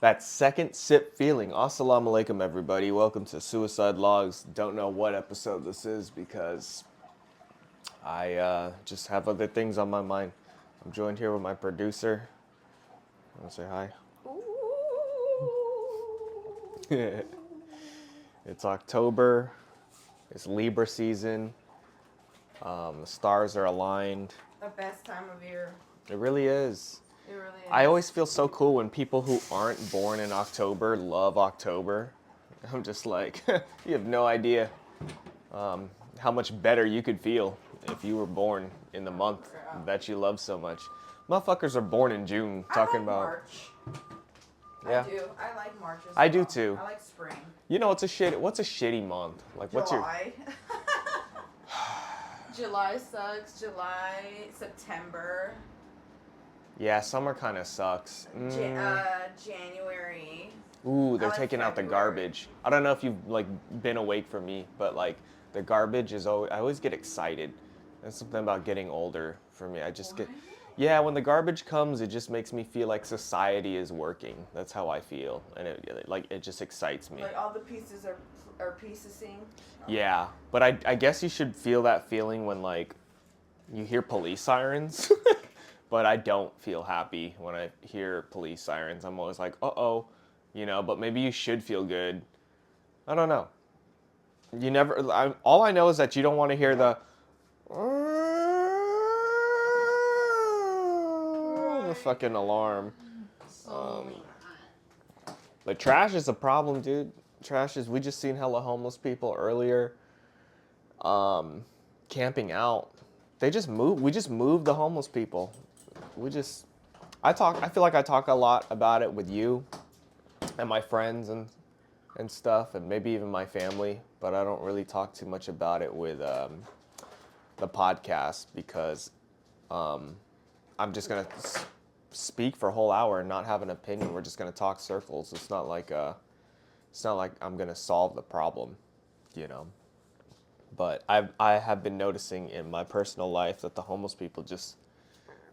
That second sip feeling. Assalamu alaikum, everybody. Welcome to Suicide Logs. Don't know what episode this is because I just have other things on my mind. I'm joined here with my producer. Want to say hi? It's October. It's Libra season. The stars are aligned. The best time of year. It really is. It really is. I always feel so cool when people who aren't born in October love October. I'm just like, you have no idea how much better you could feel if you were born in the month that you love so much. Motherfuckers are born in June talking I like about. March. Yeah. I do. I like March as I well. do too. I like spring. You know, what's a shitty month? Like, what's your. July. July sucks. July, September, Yeah, summer kind of sucks. January. Ooh, they're I like taking out the February. garbage. I don't know if you've like been awake from me, but like the garbage is always. I always get excited. There's something about getting older for me. I just get. Why? Yeah, when the garbage comes, it just makes me feel like society is working. That's how I feel, and it just excites me. Like all the pieces are piecing. Yeah, but I guess you should feel that feeling when like you hear police sirens. But I don't feel happy when I hear police sirens. I'm always like, uh-oh, but maybe you should feel good. I don't know. You never, all I know is that you don't want to hear the fucking alarm. But trash is a problem, dude. We just seen hella homeless people earlier camping out. We just moved the homeless people. I feel like I talk a lot about it with you and my friends and stuff, and maybe even my family, but I don't really talk too much about it with the podcast because I'm just gonna speak for a whole hour and not have an opinion. We're just gonna talk circles. It's not like I'm gonna solve the problem, you know. But I have been noticing in my personal life that the homeless people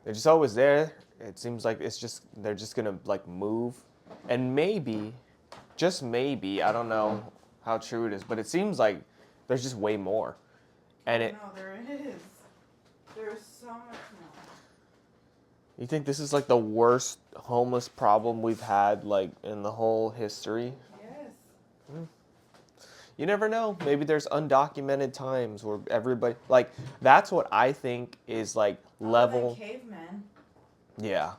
they're just always there. It seems like they're just gonna like move, and maybe, just maybe, I don't know how true it is, but it seems like there's just way more, and No, there is. There's so much more. You think this is like the worst homeless problem we've had like in the whole history? Yes. You never know. Maybe there's undocumented times where everybody like that's what I think is like level. Other than cavemen. Yeah.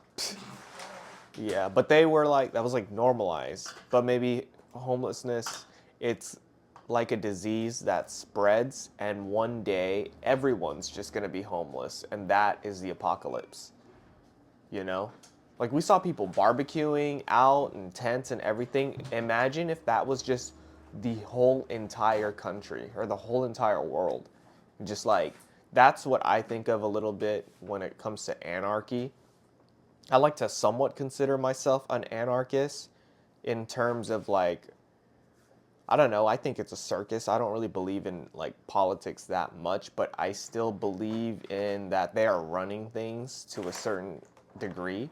Yeah, but they were like, that was like normalized. But maybe homelessness, it's like a disease that spreads, and one day everyone's just gonna be homeless, and that is the apocalypse. You know? Like we saw people barbecuing out in tents and everything. Imagine if that was just the whole entire country or the whole entire world. Just like, that's what I think of a little bit when it comes to anarchy. I like to somewhat consider myself an anarchist in terms of like, I don't know, I think it's a circus. I don't really believe in like politics that much, but I still believe in that they are running things to a certain degree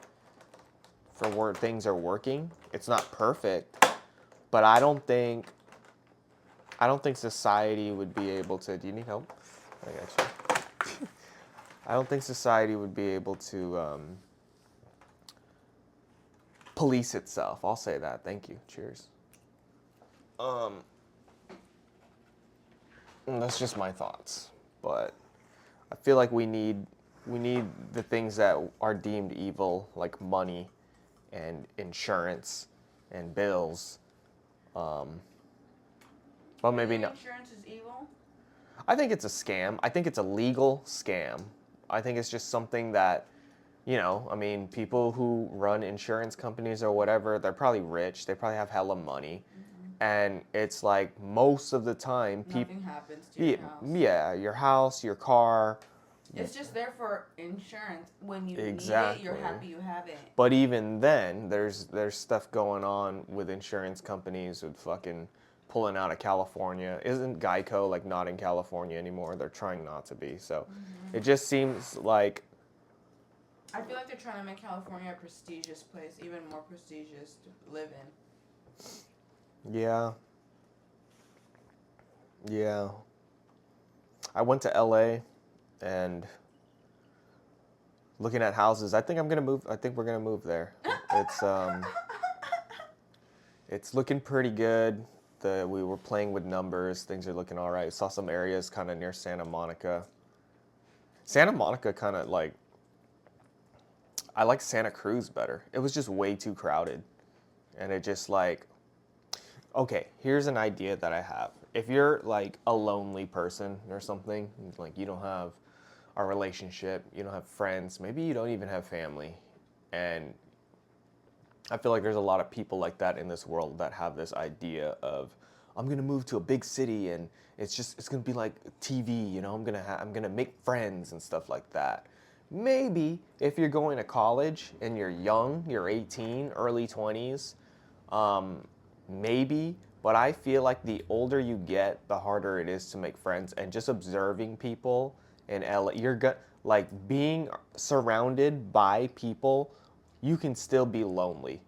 for where things are working. It's not perfect, but I don't think society would be able to. Do you need help? I got you. I don't think society would be able to police itself. I'll say that. Thank you. Cheers. That's just my thoughts, but I feel like we need the things that are deemed evil, like money and insurance and bills. But maybe not. Insurance is evil. I think it's a scam. I think it's a legal scam. I think it's just something that, I mean, people who run insurance companies or whatever, they're probably rich. They probably have hella money. And it's like most of the time, Nothing happens to yeah, your house. yeah, your house, your car. It's just there for insurance. When you need Exactly. it, you're happy you have it. But even then, there's stuff going on with insurance companies with fucking pulling out of California. Isn't Geico like not in California anymore? They're trying not to be. So it just seems like I feel like they're trying to make California a prestigious place, even more prestigious to live in. Yeah. Yeah. I went to LA and looking at houses. I think I'm gonna move. I think we're gonna move there. It's it's looking pretty good. We were playing with numbers. Things are looking all right. Saw some areas kind of near Santa Monica. Santa Monica kind of like I like Santa Cruz better. It was just way too crowded, and it just like okay. Here's an idea that I have. If you're like a lonely person or something, like you don't have a relationship, you don't have friends, maybe you don't even have family, and I feel like there's a lot of people like that in this world that have this idea of I'm gonna move to a big city and it's gonna be like TV, you know. I'm gonna make friends and stuff like that. Maybe if you're going to college and you're young, you're 18, early 20s, um, maybe. But I feel like the older you get, the harder it is to make friends. And just observing people in LA, like being surrounded by people, you can still be lonely.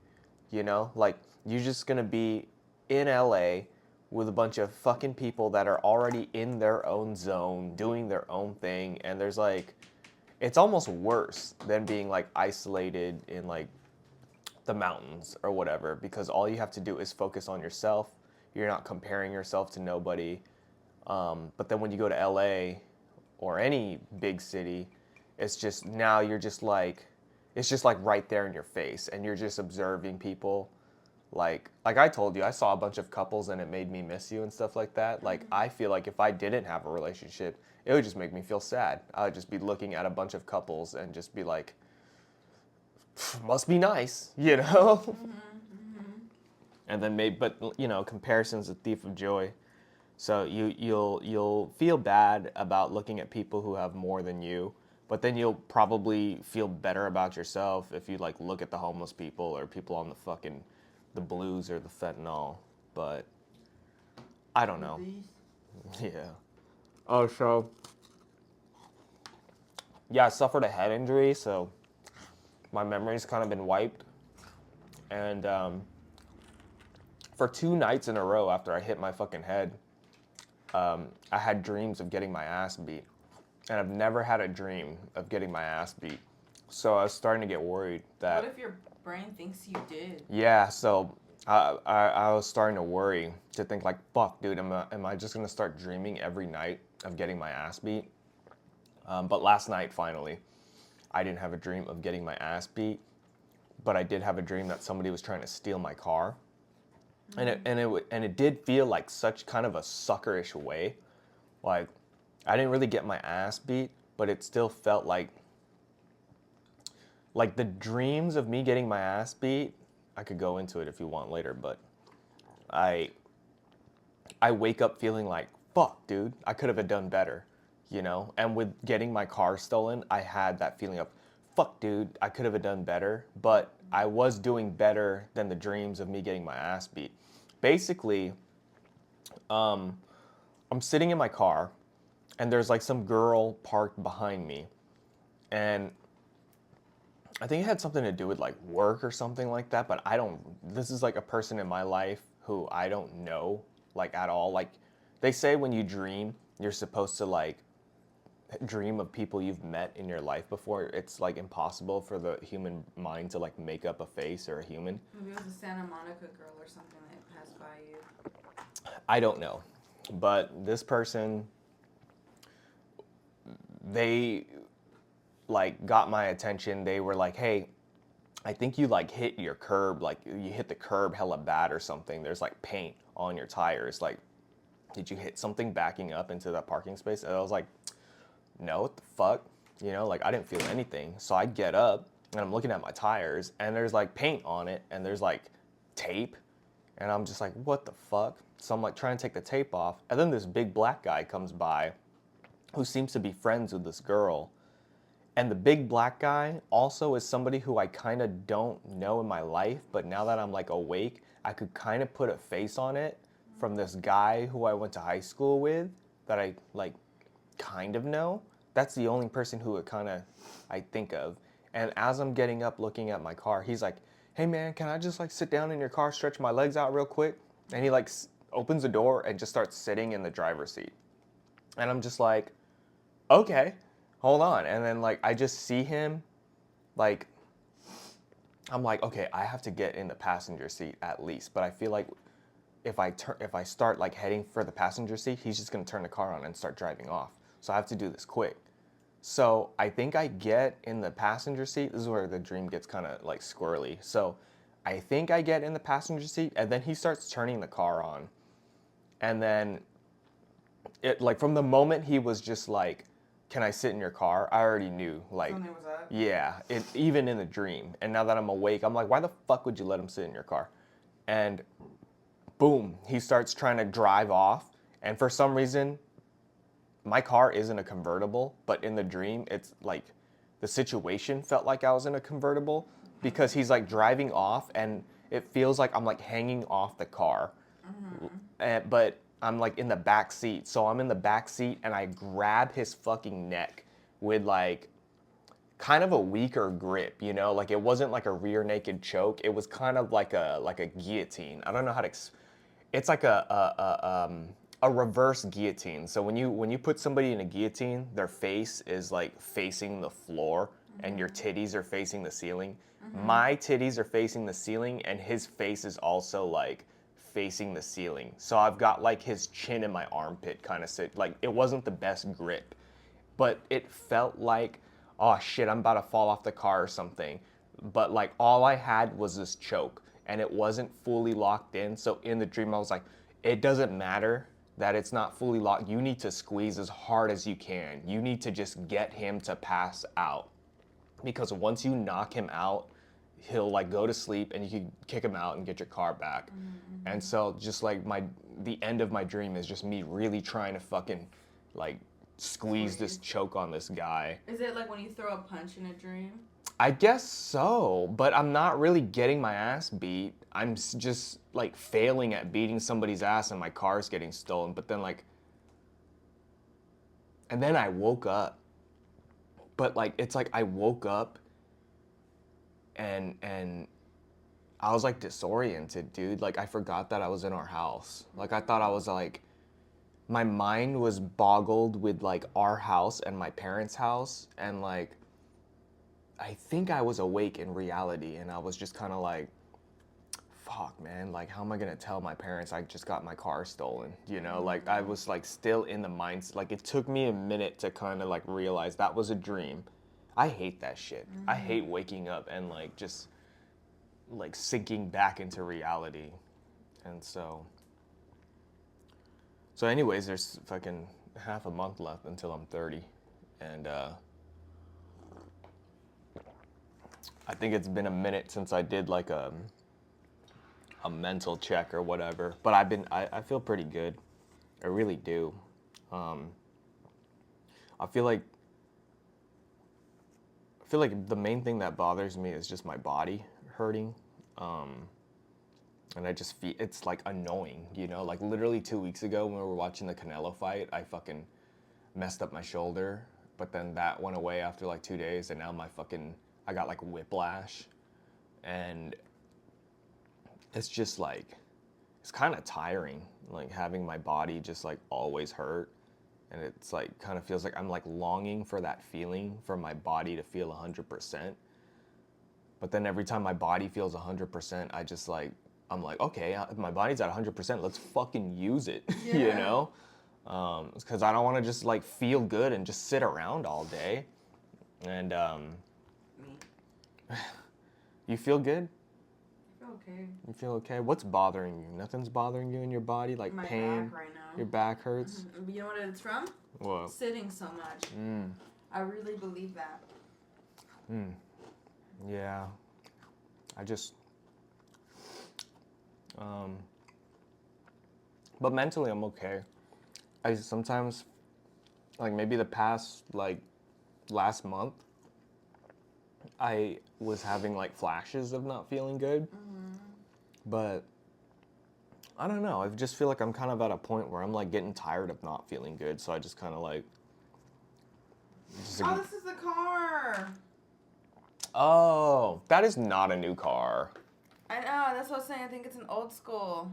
You know, like you're just gonna be in LA with a bunch of fucking people that are already in their own zone, doing their own thing, and there's like, it's almost worse than being like isolated in like the mountains or whatever because all you have to do is focus on yourself. You're not comparing yourself to nobody. But then when you go to LA or any big city, it's just now you're just like, it's just like right there in your face and you're just observing people. Like I told you, I saw a bunch of couples and it made me miss you and stuff like that. Like I feel like if I didn't have a relationship, it would just make me feel sad. I would just be looking at a bunch of couples and just be like, must be nice, you know? And then maybe, but you know, comparison's a thief of joy. So you'll feel bad about looking at people who have more than you, but then you'll probably feel better about yourself if you like look at the homeless people or people on the fucking the blues or the fentanyl. But I don't know. Yeah. Oh, so yeah, I suffered a head injury, so my memory's kind of been wiped. And for 2 nights in a row after I hit my fucking head, I had dreams of getting my ass beat. And I've never had a dream of getting my ass beat. So I was starting to get worried that. What if your brain thinks you did? Yeah, so I was starting to worry to think like, fuck, dude, am I just gonna start dreaming every night of getting my ass beat? But last night, finally, I didn't have a dream of getting my ass beat, but I did have a dream that somebody was trying to steal my car. And it did feel like such kind of a suckerish way. Like, I didn't really get my ass beat, but it still felt like the dreams of me getting my ass beat. I could go into it if you want later, but I wake up feeling like, fuck, dude, I could have done better, you know? And with getting my car stolen, I had that feeling of, fuck, dude, I could have done better, but I was doing better than the dreams of me getting my ass beat. Basically, I'm sitting in my car, and there's like some girl parked behind me, and I think it had something to do with like work or something like that, but this is like a person in my life who I don't know like at all. Like they say when you dream, you're supposed to like dream of people you've met in your life before. It's like impossible for the human mind to like make up a face or a human. Maybe it was a Santa Monica girl or something that passed by you. I don't know. But this person, they like got my attention. They were like, "Hey, I think you like hit your curb, like you hit the curb hella bad or something. There's like paint on your tires. Like, did you hit something backing up into that parking space?" And I was like, "No, what the fuck?" You know, like I didn't feel anything. So I get up and I'm looking at my tires and there's like paint on it and there's like tape. And I'm just like, "What the fuck?" So I'm like trying to take the tape off. And then this big black guy comes by who seems to be friends with this girl. And the big black guy also is somebody who I kind of don't know in my life, but now that I'm like awake, I could kind of put a face on it from this guy who I went to high school with that I like kind of know. That's the only person who it kind of I think of. And as I'm getting up looking at my car, he's like, hey man, can I just like sit down in your car, stretch my legs out real quick? And he like opens the door and just starts sitting in the driver's seat. And I'm just like, okay, hold on. And then like I just see him like, I'm like, okay, I have to get in the passenger seat at least. But I feel like if I start like heading for the passenger seat, he's just gonna turn the car on and start driving off. So I have to do this quick. So I think I get in the passenger seat. This is where the dream gets kind of like squirrely. So I think I get in the passenger seat, and then he starts turning the car on. And then it like from the moment he was just like, "Can I sit in your car?" I already knew like, Something was up. yeah, it even in the dream. And now that I'm awake, I'm like, "Why the fuck would you let him sit in your car?" And boom, he starts trying to drive off. And for some reason, my car isn't a convertible, but in the dream, it's like the situation felt like I was in a convertible because he's like driving off and it feels like I'm like hanging off the car. But I'm like in the back seat. So I'm in the back seat and I grab his fucking neck with like kind of a weaker grip, you know? Like it wasn't like a rear naked choke. It was kind of like a guillotine. I don't know how to it's like a reverse guillotine. So when you put somebody in a guillotine, their face is like facing the floor and your titties are facing the ceiling. My titties are facing the ceiling and his face is also like facing the ceiling. So I've got like his chin in my armpit kind of sit like it wasn't the best grip, but it felt like, oh shit, I'm about to fall off the car or something. But like all I had was this choke and it wasn't fully locked in. So in the dream, I was like, it doesn't matter that it's not fully locked. You need to squeeze as hard as you can. You need to just get him to pass out. Because once you knock him out, he'll like go to sleep and you can kick him out and get your car back. And so just like the end of my dream is just me really trying to fucking like squeeze this choke on this guy. Is it like when you throw a punch in a dream? I guess so, but I'm not really getting my ass beat. I'm just like failing at beating somebody's ass and my car's getting stolen. But then like, and then I woke up. But like, it's like I woke up and I was like disoriented, dude. Like I forgot that I was in our house. Like I thought I was like, my mind was boggled with like our house and my parents' house and like I think I was awake in reality and I was just kind of like, fuck man, like how am I gonna tell my parents I just got my car stolen, you know? Like I was like still in the mindset, like it took me a minute to kind of like realize that was a dream. I hate that shit. I hate waking up and like just like sinking back into reality. And so anyways, there's fucking half a month left until I'm 30 and I think it's been a minute since I did like a mental check or whatever, but I feel pretty good. I really do. I feel like the main thing that bothers me is just my body hurting. And I just feel it's like annoying, you know? Like literally 2 weeks ago when we were watching the Canelo fight, I fucking messed up my shoulder, but then that went away after like 2 days and now I got like whiplash. And it's just like, it's kind of tiring, like having my body just like always hurt. And it's like, kind of feels like I'm like longing for that feeling for my body to feel 100%. But then every time my body feels 100%, I'm like, okay, my body's at 100%, let's fucking use it, you know? Because I don't want to just like feel good and just sit around all day. And Me. you feel good? I feel okay. You feel okay? What's bothering you? Nothing's bothering you in your body? Like My pain? back right now. Your back hurts? You know what it's from? What? Sitting so much. I really believe that. Yeah. I just... But mentally I'm okay. I sometimes, like maybe the past, like last month, I was having like flashes of not feeling good. But I don't know. I just feel like I'm kind of at a point where I'm like getting tired of not feeling good. So I just kind of like... Oh, this is the car. Oh, that is not a new car. I know, that's what I was saying. I think it's an old school.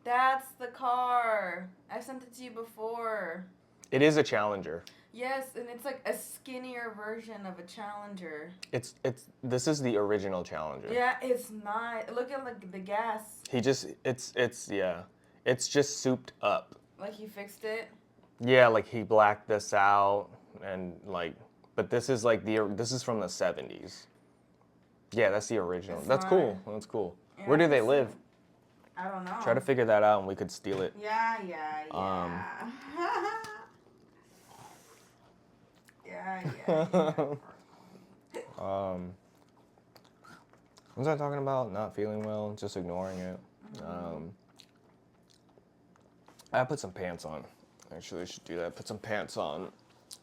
That's the car. I sent it to you before. It is a Challenger. Yes, and it's like a skinnier version of a Challenger. It's this is the original Challenger. Yeah, it's not. Look at like the gas. He just it's yeah. It's just souped up. Like he fixed it. Yeah, like he blacked this out and like but this is like this is from the 70s. Yeah, that's the original. It's That's not. cool. That's cool. Yeah, Where do they it's- live? I don't know. Try to figure that out and we could steal it. Yeah. Yeah. What was I talking about? Not feeling well, just ignoring it. I put some pants on. Actually, I should do that. Put some pants on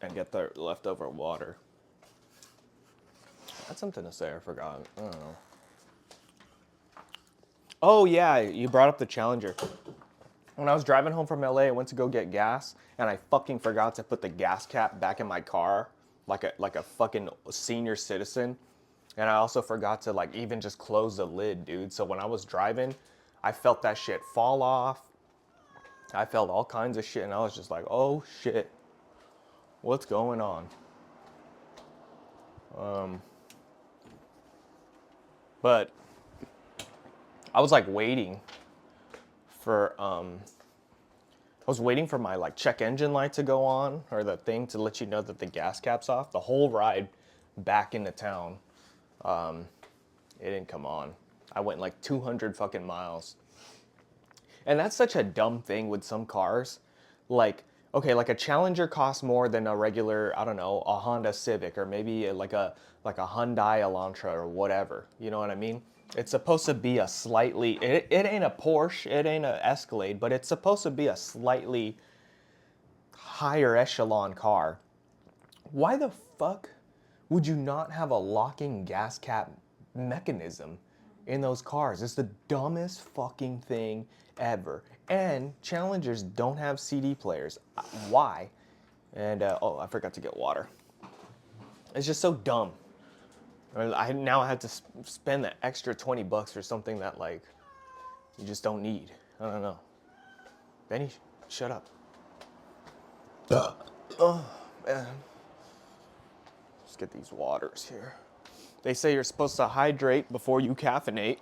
and get the leftover water. I had something to say. I forgot. I don't know. Oh yeah, you brought up the Challenger. When I was driving home from LA, I went to go get gas, and I fucking forgot to put the gas cap back in my car, like a fucking senior citizen. And I also forgot to like even just close the lid, dude. So when I was driving, I felt that shit fall off. I felt all kinds of shit, and I was just like, oh shit, what's going on? But I was like waiting for I was waiting for my like check engine light to go on, or the thing to let you know that the gas cap's off. The whole ride back into town, it didn't come on. I went like 200 fucking miles. And that's such a dumb thing with some cars. Like, okay, like a Challenger costs more than a regular, I don't know, a Honda Civic, or maybe like a Hyundai Elantra or whatever. You know what I mean? It's supposed to be a slightly, it ain't a Porsche, it ain't an Escalade, but it's supposed to be a slightly higher echelon car. Why the fuck would you not have a locking gas cap mechanism in those cars? It's the dumbest fucking thing ever. And Challengers don't have CD players. Why? And oh, I forgot to get water. It's just so dumb. I now have to spend the extra $20 for something that like you just don't need. I don't know. Benny, shut up. Oh man. Let's get these waters here. They say you're supposed to hydrate before you caffeinate.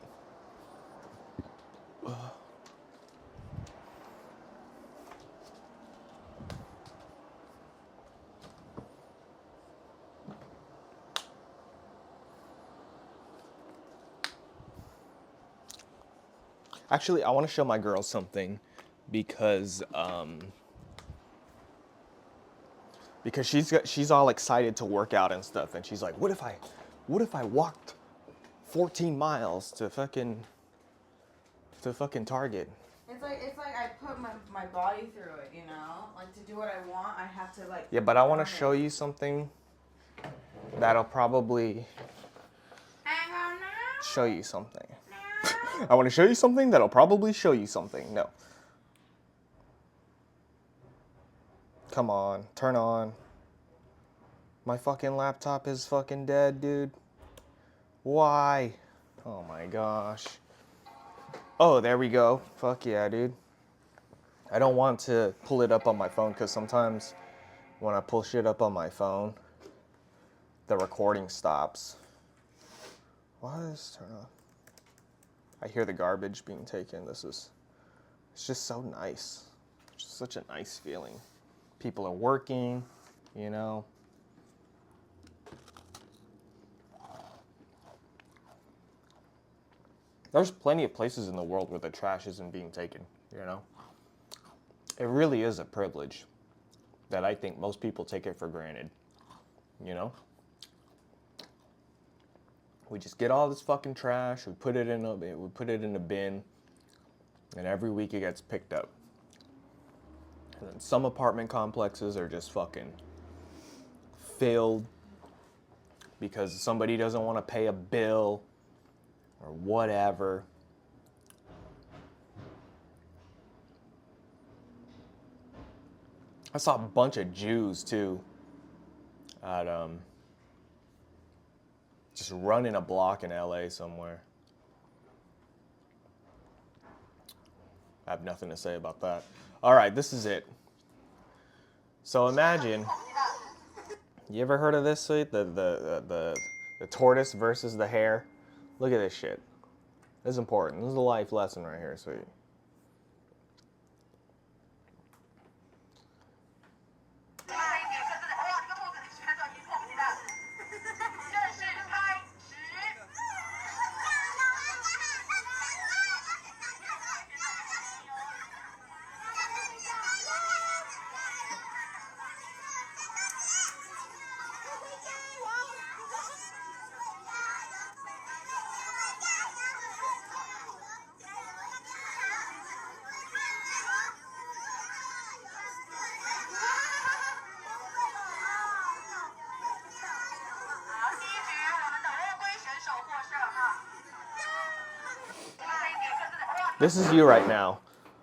Actually, I want to show my girl something because she's all excited to work out and stuff, and she's like, what if I walked 14 miles to fucking Target? It's like I put my body through it, you know? Like to do what I want, I have to like. Yeah, but I want to show you something that'll probably show you something. I want to show you something that'll probably show you something. No. Come on, turn on. My fucking laptop is fucking dead, dude. Why? Oh my gosh. Oh, there we go. Fuck yeah, dude. I don't want to pull it up on my phone because sometimes when I pull shit up on my phone, the recording stops. Why does this turn off? I hear the garbage being taken. It's just so nice. It's just such a nice feeling. People are working, you know. There's plenty of places in the world where the trash isn't being taken, you know. It really is a privilege that I think most people take it for granted, you know. We just get all this fucking trash, we put it in a bin, and every week it gets picked up. And then some apartment complexes are just fucking filled because somebody doesn't want to pay a bill or whatever. I saw a bunch of Jews too at Just running a block in LA somewhere. I have nothing to say about that. All right, this is it. So imagine, you ever heard of this, Sweet? The tortoise versus the hare? Look at this shit. This is important. This is a life lesson right here, Sweet. This is you right now,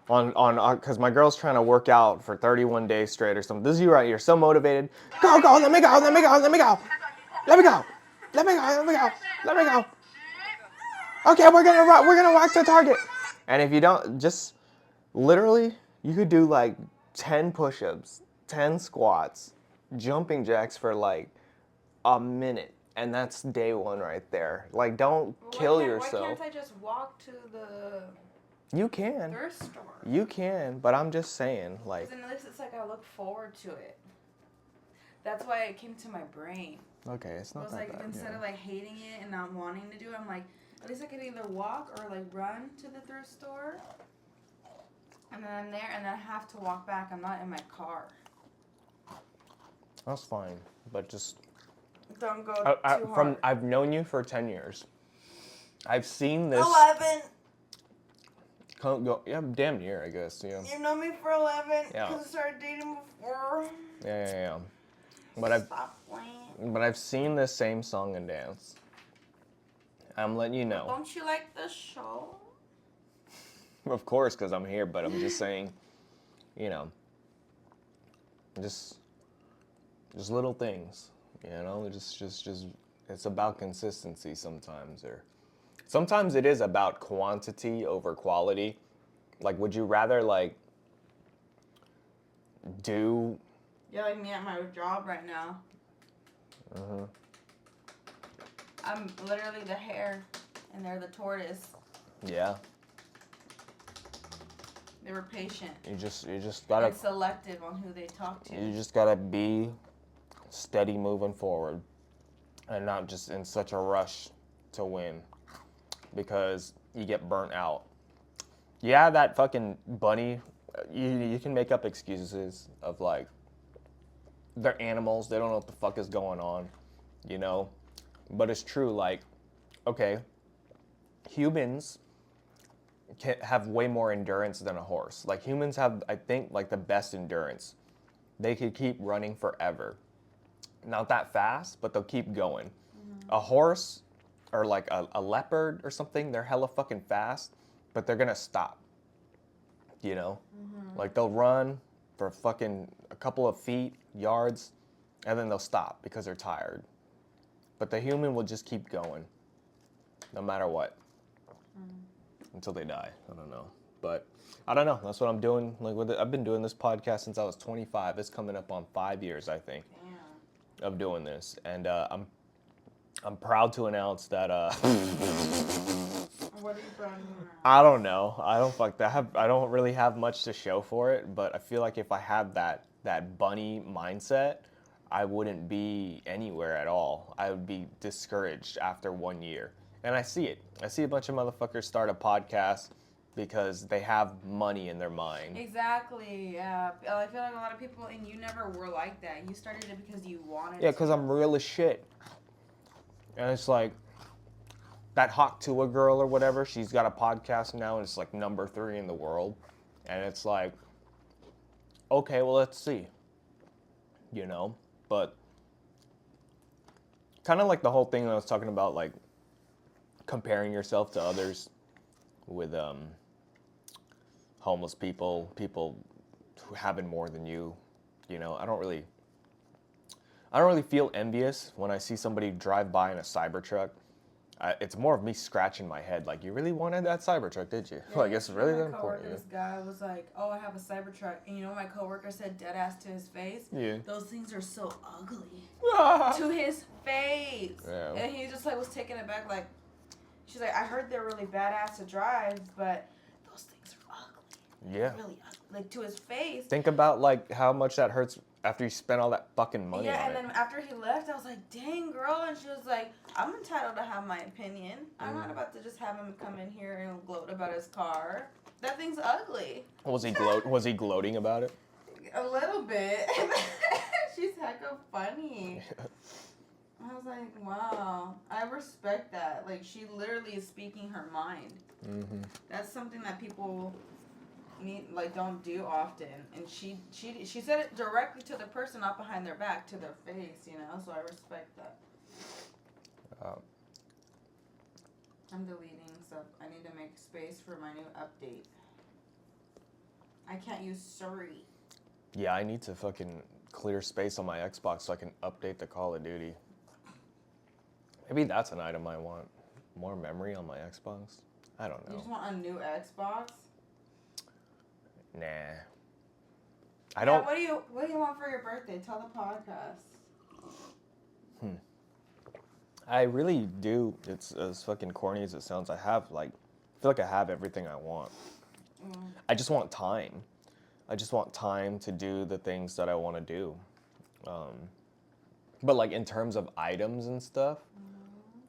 because my girl's trying to work out for 31 days straight or something. This is you right here, so motivated. Go, go, let me go, let me go, let me go, let me go, let me go, let me go, let me go. Okay, we're gonna walk to Target. And if you don't, just literally, you could do like 10 push-ups, 10 squats, jumping jacks for like a minute. And that's day one right there. Like, don't kill yourself. Why can't I just walk to the You can. thrift store? You can, but I'm just saying, like. Because at least it's like I look forward to it. That's why it came to my brain. Okay, it's not It was that like bad. instead of like hating it and not wanting to do it, I'm like, at least I could either walk or like run to the thrift store. And then I'm there, and then I have to walk back. I'm not in my car. That's fine, but just. Don't go too hard. I've known you for 10 years. I've seen this. 11. Yeah, damn near, I guess. Yeah. You've known me for 11. Yeah. Because I started dating before. Yeah. Stop playing. But I've seen this same song and dance. I'm letting you know. Don't you like the show? Of course, because I'm here, but I'm just saying, you know, just little things, you know, just it's about consistency sometimes, or sometimes it is about quantity over quality. Like, would you rather like do? You're like me at my job right now. Mm-hmm. I'm literally the hare, and they're the tortoise. Yeah. They were patient. You just gotta. And selective on who they talk to. You just gotta be steady moving forward, and not just in such a rush to win, because you get burnt out. Yeah, that fucking bunny. You can make up excuses of like they're animals. They don't know what the fuck is going on, you know. But it's true. Like, okay, humans can have way more endurance than a horse. Like, humans have, I think, like the best endurance. They could keep running forever. Not that fast, but they'll keep going. Mm-hmm. A horse or like a leopard or something, they're hella fucking fast, but they're gonna stop. You know? Mm-hmm. Like, they'll run for fucking a couple of feet, yards, and then they'll stop because they're tired. But the human will just keep going, no matter what. Until they die. I don't know. But I don't know. That's what I'm doing. Like, I've been doing this podcast since I was 25. It's coming up on 5 years, I think, of doing this. And I'm proud to announce that. What are you proud of? I don't know. I don't really have much to show for it. But I feel like if I had that bunny mindset, I wouldn't be anywhere at all. I would be discouraged after 1 year. And I see it. I see a bunch of motherfuckers start a podcast because they have money in their mind. Exactly, yeah. I feel like a lot of people, and you never were like that. You started it because you wanted Yeah, because I'm real as shit. And it's like, that Hawk Tuah girl or whatever, she's got a podcast now, and it's like number 3 in the world. And it's like, okay, well, let's see. You know? But kind of like the whole thing I was talking about, like, comparing yourself to others with homeless people who having more than you, you know. I don't I don't really feel envious when I see somebody drive by in a Cybertruck. It's more of me scratching my head, like, you really wanted that Cybertruck, did you? Like, it's really that my important. coworker, Yeah. this guy was like, "Oh, I have a Cybertruck," and you know what my coworker said, dead ass to his face. Yeah. Those things are so ugly. To his face. Yeah. And he just like was taken aback, like, she's like, "I heard they're really badass to drive, but those things are ugly." Yeah. Really ugly. Like to his face. Think about like how much that hurts after you spent all that fucking money Yeah, on and it. then after he left, I was like, "Dang, girl," and she was like, "I'm entitled to have my opinion. I'm not about to just have him come in here and gloat about his car. That thing's ugly." Was he gloating about it? A little bit. She's hecka funny. I was like, wow, I respect that. Like, she literally is speaking her mind. Mm-hmm. That's something that people don't do often. And she said it directly to the person, not behind their back, to their face, you know. So I respect that. I'm deleting stuff. I need to make space for my new update. I can't use Siri. Yeah, I need to fucking clear space on my Xbox so I can update the Call of Duty. Maybe that's an item I want. More memory on my Xbox? I don't know. You just want a new Xbox? Nah. I don't. What do you want for your birthday? Tell the podcast. I really do. It's as fucking corny as it sounds. I feel like I have everything I want. I just want time. I just want time to do the things that I want to do. But like in terms of items and stuff,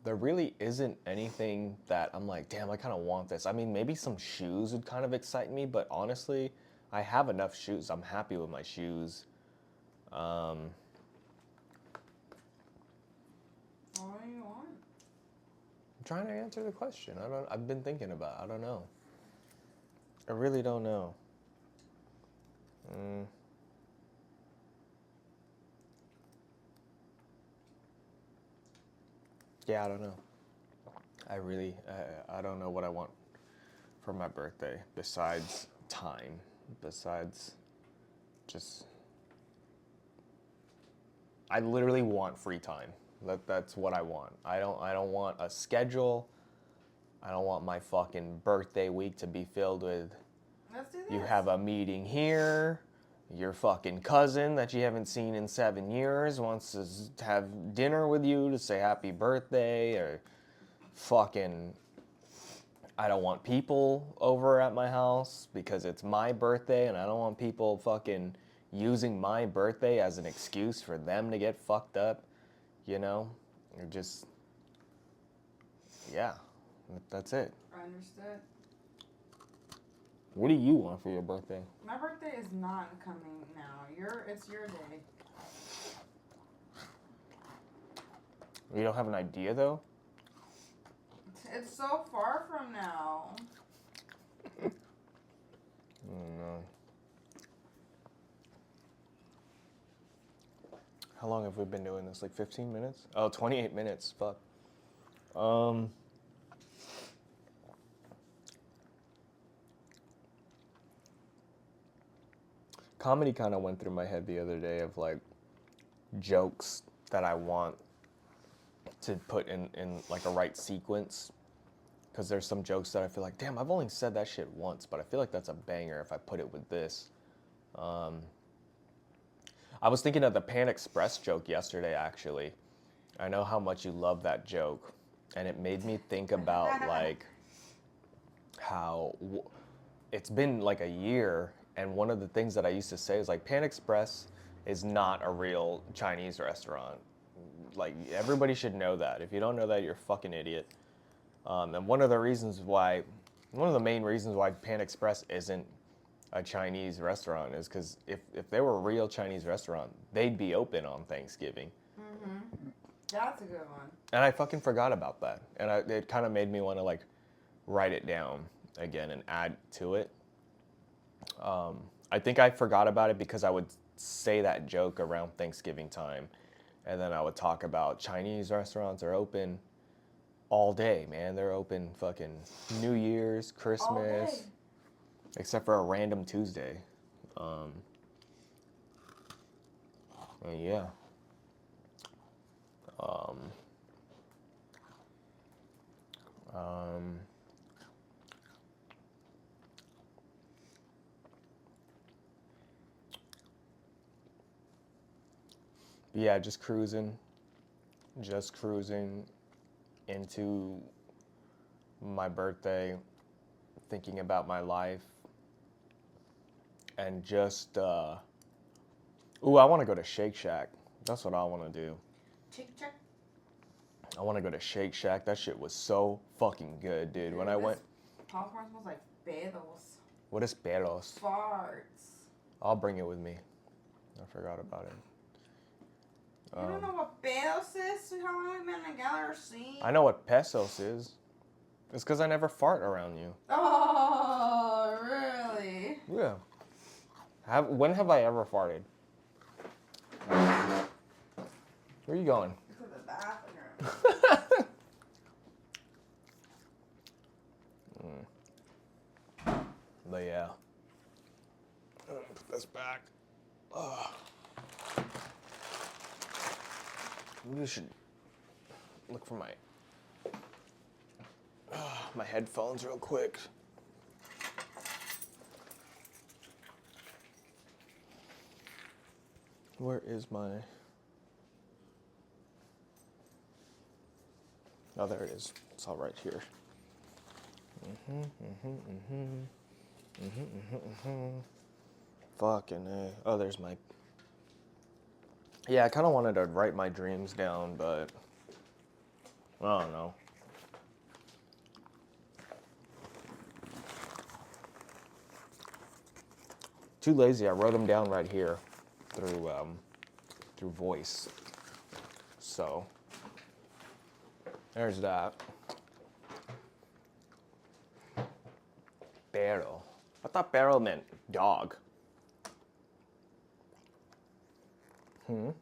there really isn't anything that I'm like, damn, I kind of want this. I mean, maybe some shoes would kind of excite me, but honestly, I have enough shoes. I'm happy with my shoes. What do you want? I'm trying to answer the question. I've been thinking about it. I don't know. I really don't know. Yeah, I don't know. I don't know what I want for my birthday besides time, besides just, I literally want free time. That's what I want. I don't want a schedule. I don't want my fucking birthday week to be filled with, Let's do this. you have a meeting here, your fucking cousin that you haven't seen in 7 years wants to have dinner with you to say happy birthday, or fucking, I don't want people over at my house because it's my birthday, and I don't want people fucking using my birthday as an excuse for them to get fucked up, you know? Or just, yeah, that's it. I understood. What do you want for your birthday? My birthday is not coming now. It's your day. You don't have an idea though? It's so far from now. No. How long have we been doing this? Like 15 minutes? Oh, 28 minutes. Fuck. Comedy kind of went through my head the other day of like jokes that I want to put in like a right sequence. Because there's some jokes that I feel like, damn, I've only said that shit once, but I feel like that's a banger if I put it with this. I was thinking of the Pan Express joke yesterday, actually. I know how much you love that joke. And it made me think about like how it's been like a year. And one of the things that I used to say is like, Pan Express is not a real Chinese restaurant. Like, everybody should know that. If you don't know that, you're a fucking idiot. And one of the main reasons why Pan Express isn't a Chinese restaurant is because if they were a real Chinese restaurant, they'd be open on Thanksgiving. Mm-hmm. That's a good one. And I fucking forgot about that. And it kind of made me want to like write it down again and add to it. I think I forgot about it because I would say that joke around Thanksgiving time. And then I would talk about Chinese restaurants are open all day, man. They're open fucking New Year's, Christmas, except for a random Tuesday. And yeah. Yeah, just cruising into my birthday, thinking about my life, and just, ooh, I want to go to Shake Shack. That's what I want to do. Chick check. I want to go to Shake Shack. That shit was so fucking good, dude. When I went, Popcorn smells like pedos. what is pelos? Farts. I'll bring it with me. I forgot about it. You don't know what pedos is? How long have we been together? See? I know what pesos is. It's because I never fart around you. Oh, really? Yeah. When have I ever farted? Where are you going? To the bathroom. But yeah. Put this back. Maybe I should look for my headphones real quick. Where is my... Oh, there it is. It's all right here. Fucking A. Oh, there's my... Yeah, I kind of wanted to write my dreams down, but... I don't know. Too lazy. I wrote them down right here through voice. So, there's that. Perro. I thought perro meant dog. Oh,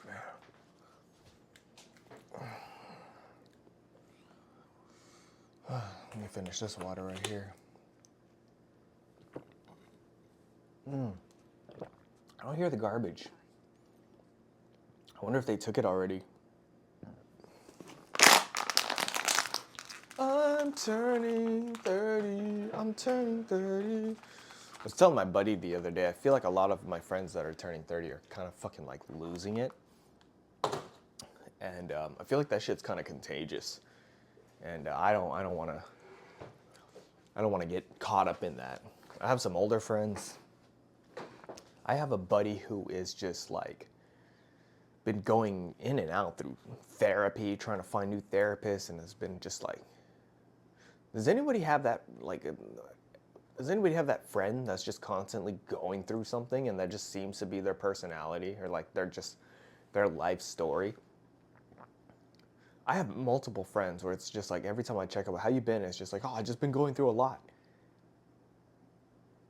man. Let me finish this water right here. I don't hear the garbage. I wonder if they took it already. I'm turning 30. I'm turning 30. I was telling my buddy the other day, I feel like a lot of my friends that are turning 30 are kind of fucking like losing it. And I feel like that shit's kind of contagious. And I don't want to get caught up in that. I have some older friends. I have a buddy who is just like been going in and out through therapy, trying to find new therapists, and has been just like, does anybody have that friend that's just constantly going through something and that just seems to be their personality or like their life story? I have multiple friends where it's just like every time I check out how you been, it's just like, oh, I've just been going through a lot.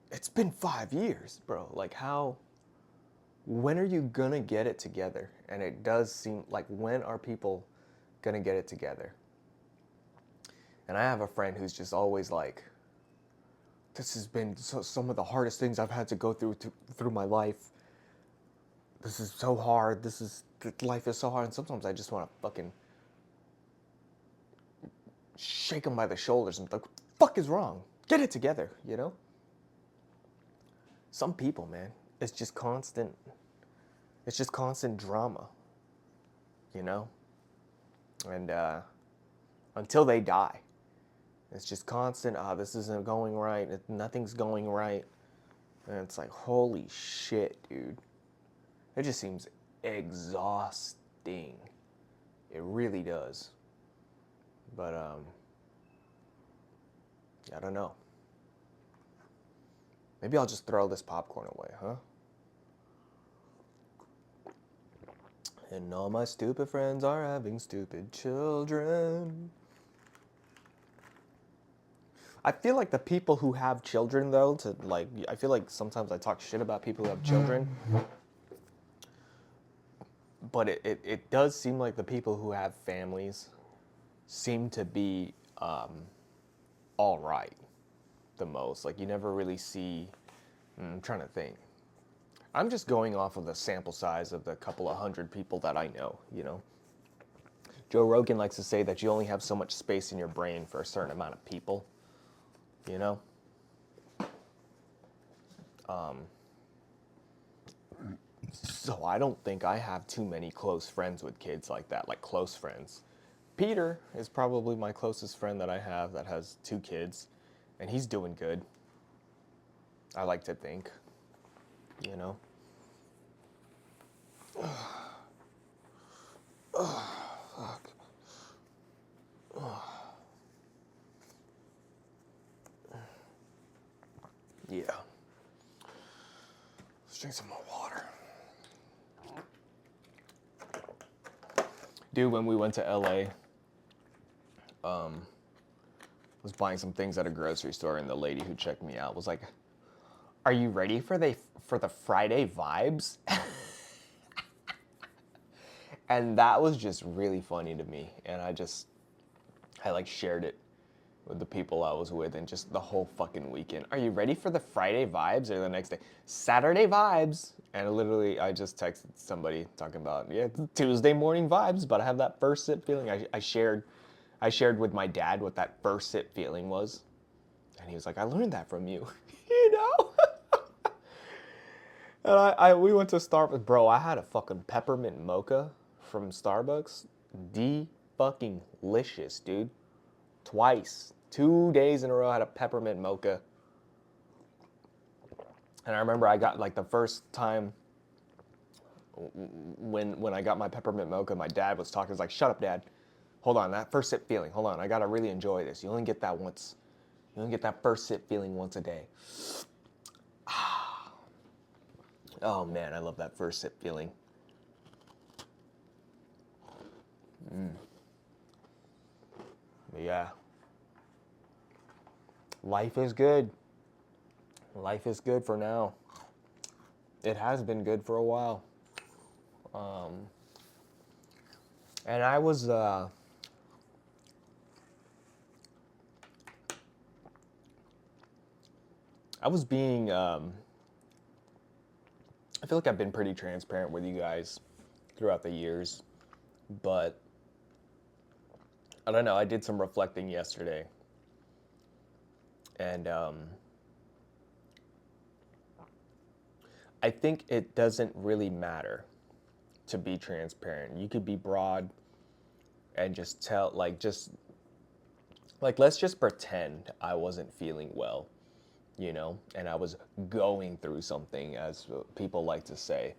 It's been 5 years, bro. Like when are you gonna get it together? And it does seem like, when are people gonna get it together? And I have a friend who's just always like, this has been some of the hardest things I've had to go through my life. This is so hard. Life is so hard. And sometimes I just want to fucking shake him by the shoulders and be like, what the fuck is wrong? Get it together, you know? Some people, man, it's just constant drama, you know? And until they die, it's just constant, this isn't going right, nothing's going right. And it's like, holy shit, dude. It just seems exhausting. It really does. But, I don't know. Maybe I'll just throw this popcorn away, huh? And all my stupid friends are having stupid children. I feel like the people who have children, though, I feel like sometimes I talk shit about people who have children. But it does seem like the people who have families seem to be all right the most. Like, you never really see... I'm trying to think. I'm just going off of the sample size of the couple of hundred people that I know, you know? Joe Rogan likes to say that you only have so much space in your brain for a certain amount of people, you know? So I don't think I have too many close friends with kids like that, like close friends. Peter is probably my closest friend that I have that has 2 kids, and he's doing good. I like to think, you know? Fuck. Yeah. Let's drink some more water. Dude, when we went to LA, was buying some things at a grocery store, and the lady who checked me out was like, "Are you ready for the Friday vibes?" And that was just really funny to me, and I like shared it with the people I was with, and just the whole fucking weekend. Are you ready for the Friday vibes? Or the next day, Saturday vibes? And literally, I just texted somebody talking about, yeah, it's Tuesday morning vibes, but I have that first sip feeling. I shared with my dad what that first sip feeling was, and he was like, I learned that from you, you know. And we went to Starbucks, bro. I had a fucking peppermint mocha from Starbucks, fucking licious, dude. Twice. 2 days in a row I had a peppermint mocha. And I remember I got, like, the first time when I got my peppermint mocha, my dad was talking. He was like, shut up, Dad. Hold on, that first sip feeling. Hold on, I gotta really enjoy this. You only get that once. You only get that first sip feeling once a day. Oh man, I love that first sip feeling. But yeah. Life is good. Life is good for now. It has been good for a while. And I was being I feel like I've been pretty transparent with you guys throughout the years, but I don't know, I did some reflecting yesterday, and I think it doesn't really matter to be transparent. You could be broad and just tell, let's just pretend I wasn't feeling well, you know, and I was going through something, as people like to say.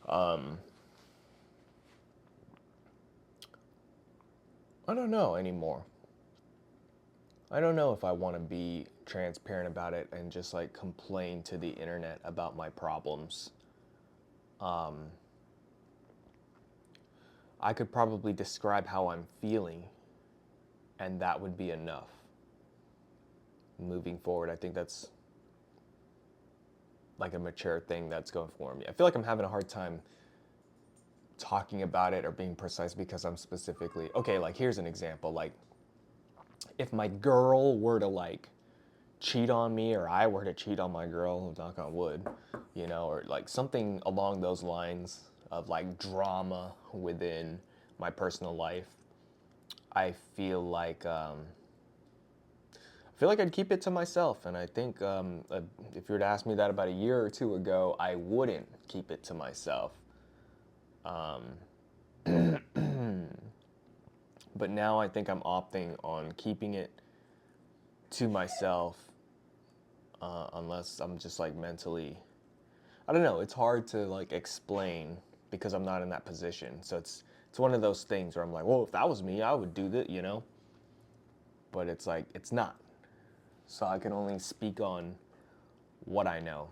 I don't know anymore. I don't know if I want to be transparent about it and just like complain to the internet about my problems. I could probably describe how I'm feeling, and that would be enough. Moving forward, I think that's like a mature thing that's going for me. I feel like I'm having a hard time talking about it or being precise because I'm specifically, okay, like here's an example. Like if my girl were to like cheat on me, or I were to cheat on my girl, knock on wood, you know, or like something along those lines of like drama within my personal life, I feel like I'd keep it to myself. And I think if you were to ask me that about a year or two ago, I wouldn't keep it to myself. But now I think I'm opting on keeping it to myself, unless I'm just like mentally, I don't know, it's hard to like explain because I'm not in that position. So it's one of those things where I'm like, well, if that was me, I would do that, you know? But it's like, it's not. So I can only speak on what I know.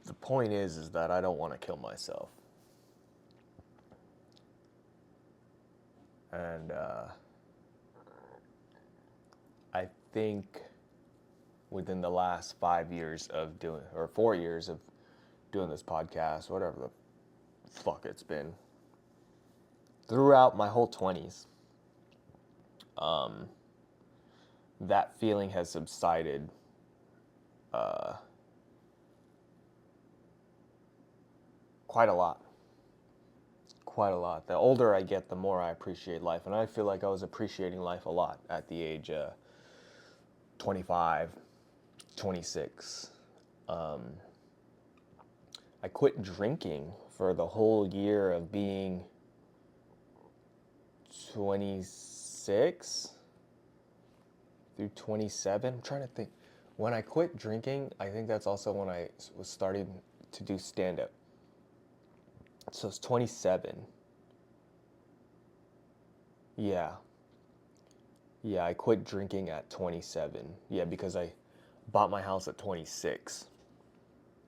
The point is that I don't want to kill myself. And I think within the last 5 years of doing, or 4 years of doing this podcast, whatever the fuck, it's been throughout my whole 20s. That feeling has subsided quite a lot. Quite a lot. The older I get, the more I appreciate life. And I feel like I was appreciating life a lot at the age 25, 26. I quit drinking for the whole year of being 26 through 27. I'm trying to think. When I quit drinking, I think that's also when I was starting to do stand-up. So it's 27. Yeah. Yeah, I quit drinking at 27. Yeah, because I bought my house at 26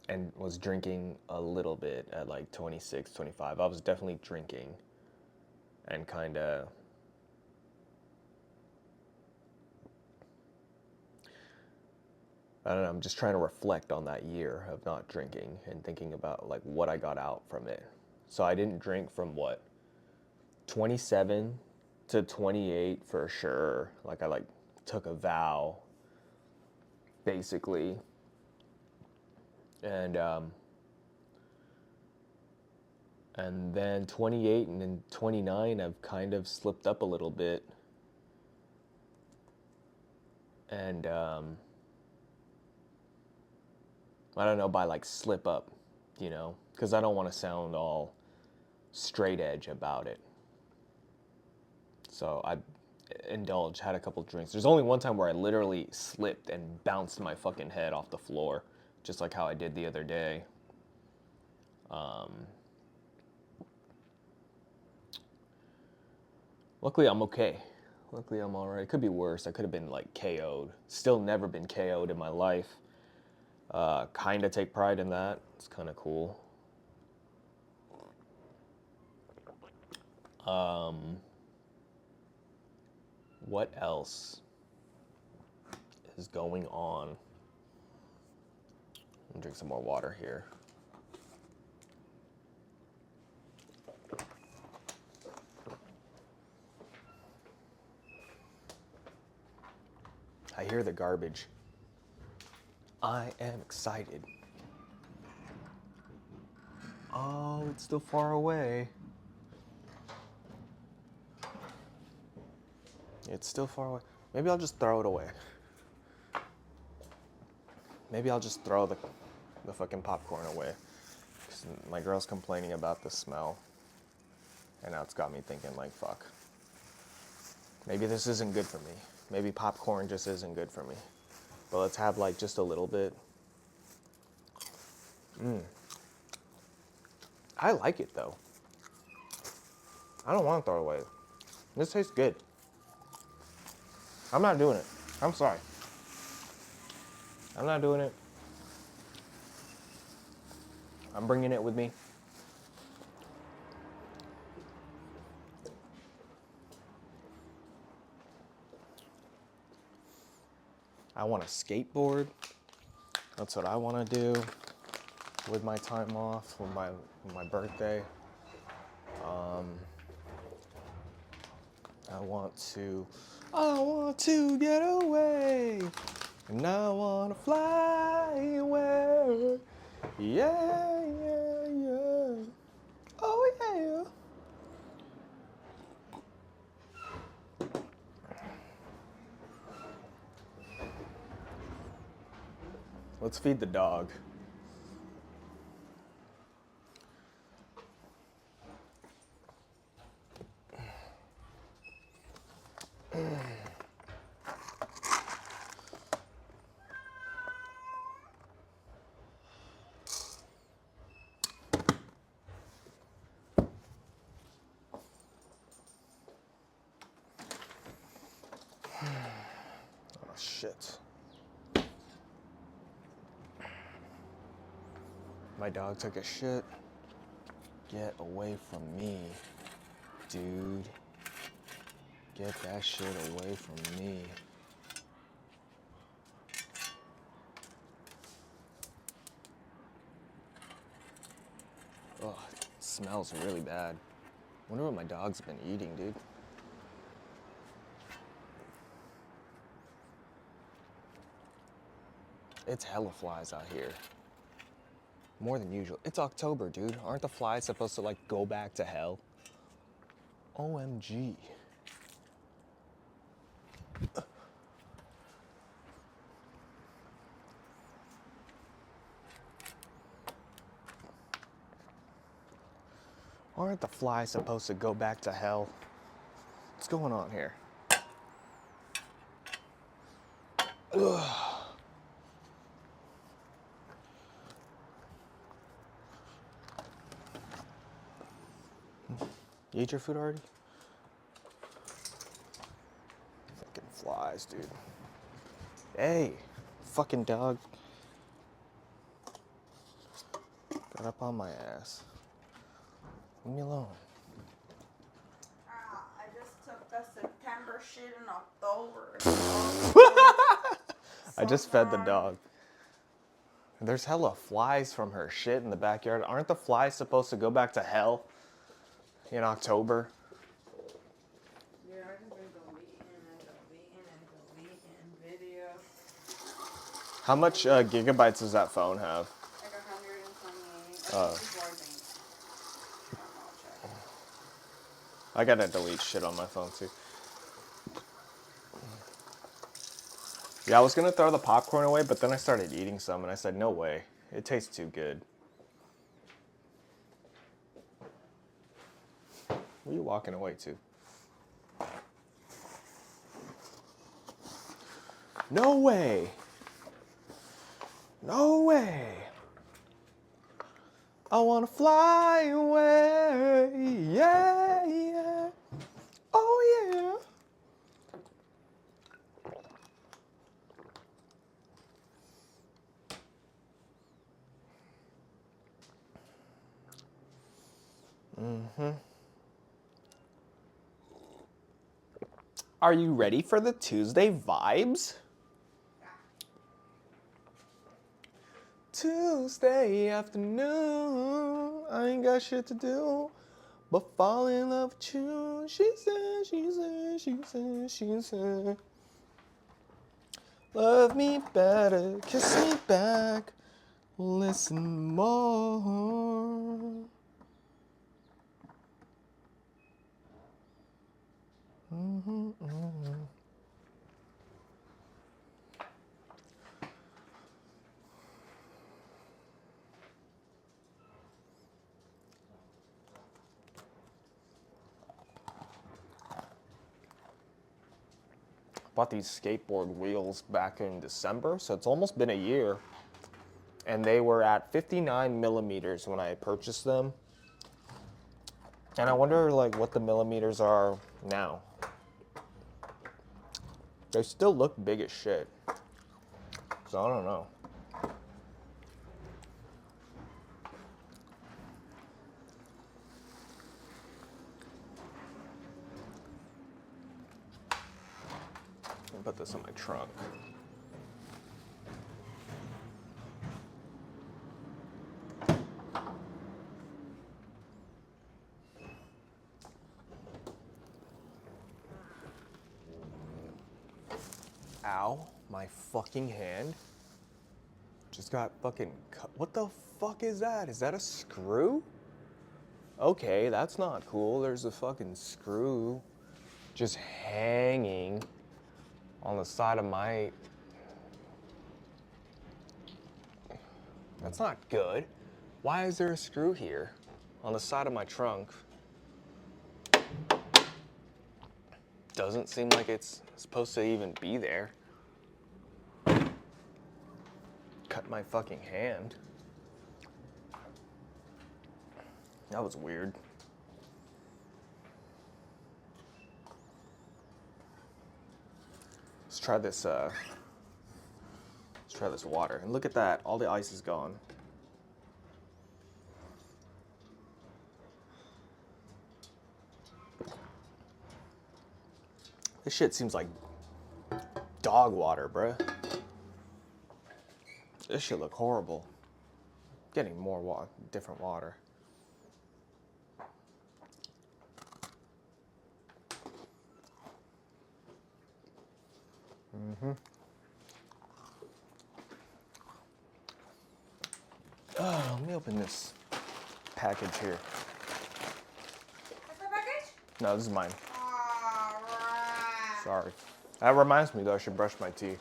and was drinking a little bit at like 26, 25. I was definitely drinking and kind of I don't know, I'm just trying to reflect on that year of not drinking and thinking about like what I got out from it. So I didn't drink from what, 27 to 28 for sure. Like I took a vow basically. And then 28 and then 29 I've kind of slipped up a little bit. And I don't know, by like slip up, you know, because I don't want to sound all straight edge about it. So I indulged, had a couple drinks. There's only one time where I literally slipped and bounced my fucking head off the floor, just like how I did the other day. Luckily, I'm okay. Luckily, I'm all right. It could be worse. I could have been like KO'd. Still never been KO'd in my life. Kind of take pride in that. It's kind of cool. What else is going on? Let me drink some more water here. I hear the garbage. I am excited. Oh, it's still far away. It's still far away. Maybe I'll just throw it away. Maybe I'll just throw the fucking popcorn away. 'Cause my girl's complaining about the smell. And now it's got me thinking like, fuck. Maybe this isn't good for me. Maybe popcorn just isn't good for me. But let's have like just a little bit. I like it though. I don't want to throw it away. This tastes good. I'm not doing it. I'm sorry. I'm not doing it. I'm bringing it with me. I want to skateboard. That's what I want to do with my time off, with my birthday. I want to get away, and I want to fly away. Yeah, yeah, yeah. Oh, yeah. Let's feed the dog. Oh, shit. My dog took a shit. Get away from me, dude. Get that shit away from me. Oh, smells really bad. Wonder what my dog's been eating, dude. It's hella flies out here. More than usual. It's October, dude. Aren't the flies supposed to, like, go back to hell? OMG. Aren't the flies supposed to go back to hell? What's going on here? Ugh. You ate your food already? Fucking flies, dude. Hey, fucking dog. Got up on my ass. Leave me alone. I just took the September shit in October. I just fed the dog. There's hella flies from her shit in the backyard. Aren't the flies supposed to go back to hell in October? Yeah, I just been deleting videos. How much gigabytes does that phone have? Like 128. Oh. Before I think. I'll check. I gotta delete shit on my phone too. Yeah, I was gonna throw the popcorn away, but then I started eating some and I said, no way. It tastes too good. Where are you walking away to? No way. No way. I wanna fly away. Yeah, yeah. Oh, yeah. Are you ready for the Tuesday vibes? Tuesday afternoon, I ain't got shit to do but fall in love with you. She said, she said, she said, she said. Love me better, kiss me back, listen more. Bought these skateboard wheels back in December, so it's almost been a year. And they were at 59 millimeters when I purchased them. And I wonder like what the millimeters are now. They still look big as shit. So I don't know. I'll put this in my trunk. Ow, my fucking hand. Just got fucking cut. What the fuck is that? Is that a screw? Okay, that's not cool. There's a fucking screw just hanging on the side of my... That's not good. Why is there a screw here on the side of my trunk? Doesn't seem like it's supposed to even be there. Cut my fucking hand. That was weird. Let's try this water. And look at that, all the ice is gone. This shit seems like dog water, bruh. This shit look horrible. Getting more different water. Oh, let me open this package here. That's my package? No, this is mine. Alright. Sorry. That reminds me though, I should brush my teeth.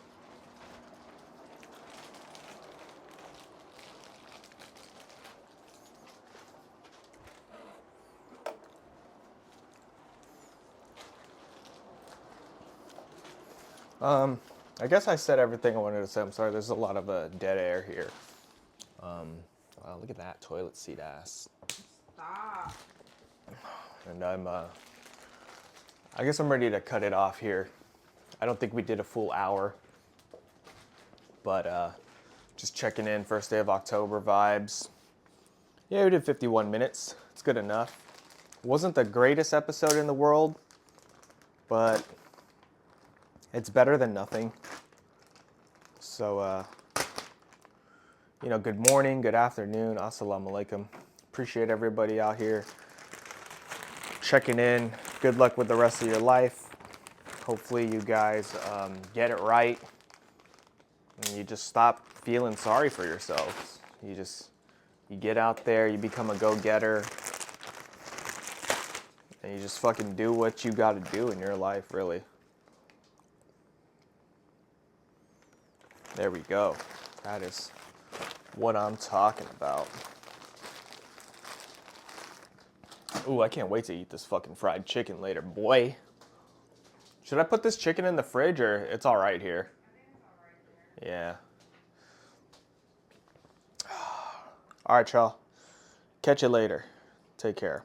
I guess I said everything I wanted to say. I'm sorry, there's a lot of dead air here. Wow, look at that toilet seat ass. Stop. And I guess I'm ready to cut it off here. I don't think we did a full hour, but just checking in, first day of October vibes. Yeah, we did 51 minutes. It's good enough. Wasn't the greatest episode in the world, but it's better than nothing. So, you know, good morning, good afternoon, assalamu alaikum. Appreciate everybody out here checking in. Good luck with the rest of your life. Hopefully you guys get it right and you just stop feeling sorry for yourselves. You get out there, you become a go-getter, and you just fucking do what you gotta do in your life, really. There we go. That is what I'm talking about. Ooh, I can't wait to eat this fucking fried chicken later, boy. Should I put this chicken in the fridge or it's all right here? Yeah. All right, y'all. Catch you later. Take care.